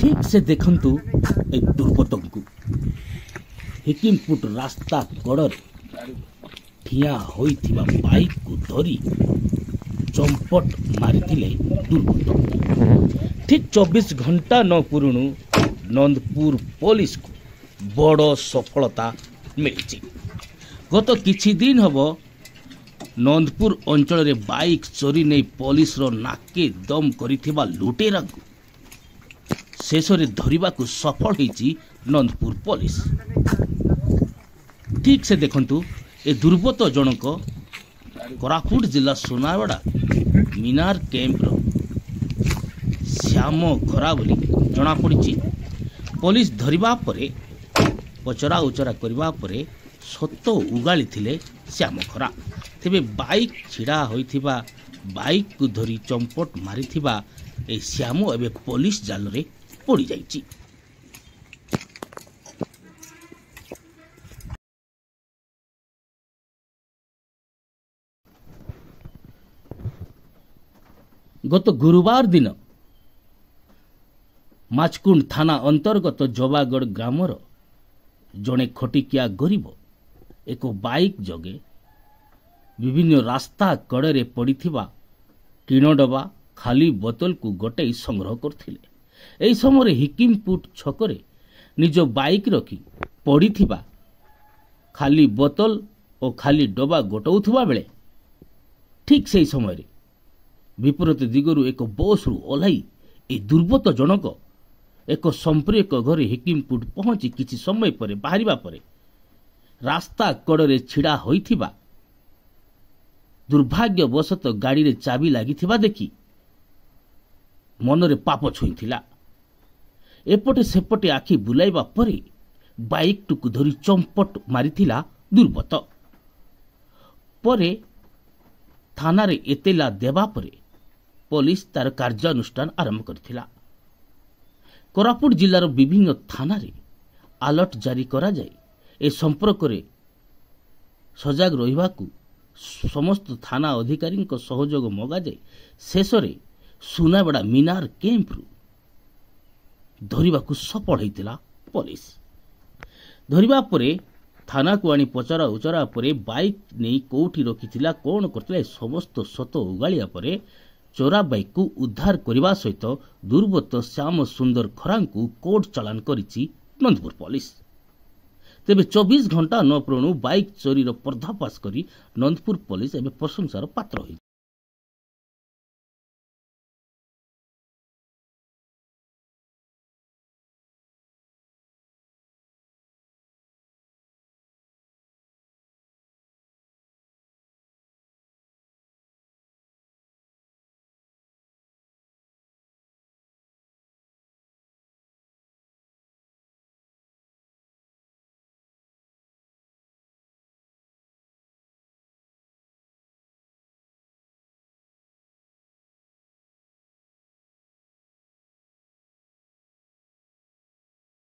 ठीक से देखंतु ए दुर्गतंकु हिकिमपुट रास्ता कड़े ठिया होइथिबा बाइक को धरी चंपट मारिथिले दुर्गत। ठीक 24 घंटा न पुरुणु नंदपुर पुलिस को बड़ सफलता मिली। गत किछि दिन हबो नंदपुर अंचल रे बाइक चोरी नहीं पुलिस रो नाके दम करिथिबा लुटेरा को शेष रे धरिबा को सफल होईची नंदपुर पुलिस। ठीक से देखंतु ए दुर्बृत्त जनक कोरापुट जिला सुनावाड़ा मीनार कैंप रो श्याम खरा बोली जना पड़ी। पुलिस धरिबा परे पचरा उचरा करबा परे सत उगाली थिले श्याम खरा। तेबे बाइक छिड़ा होइथिबा बाइक को धरी चंपट मारिथिबा ए श्याम एबे पुलिस जाल रे पड़ी जाइची। गत गुरुवार दिन माचकुंड थाना अंतर्गत जवागढ़ ग्रामर जड़े खटिकिया गरीब एक बाइक जगे विभिन्न रास्ता कड़े पड़िथिबा टीण डबा खाली बोतल को गोटे संग्रह करथिले। एई समय हिकिमपुट छकरे निज बाइक रखी पड़िथिबा खाली बोतल और खाली डबा गोटाउथुबा बेले ठीक से समय विपरीत दिगरु एक बस रु ओह्लाई ए दुर्बृत्त जनक एक संपर्क घरे हिकिमपुट पहुंची किछि समय पर बाहरिबा परे रास्ता कड़े छिड़ा होइथिबा दुर्भाग्यवशत गाड़ी रे चाबी लागिथिबा देखि मनरे पाप छुईथिला। एपटे सेपटे आखि बुलाइबा परे बाइक टुकु धरी चंपट मारिथिला दुर्बृत्त। परे थाना रे एतेला देबा परे पुलिस तार कार्यानुष्ठान आरंभ करथिला। कोरापुट जिलार विभिन्न थाना रे अलर्ट जारी करा जाय ए संपर्क रे सजग रहिबाकू समस्त थाना अधिकारी सहयोग मगा जाय शेष रे सुनावाड़ा मीनार कैंप रु धरिबाकू सफल होइतिला पुलिस। धरिबा परे थाना को आनी पचरा उचरा परे बाइक नहीं कोठी रखिथिला कोन करथिला समस्त सत उगालिया परे चोरा बाइक को उद्धार करने सहित दुर्बृत्त श्याम सुंदर खरा को कोर्ट चालान करिछि नंदपुर पुलिस। तेबे 24 घंटा न पुरणु बाइक चोरी पर्दाफाश करी नंदपुर पुलिस एवं प्रशंसार पात्र होई।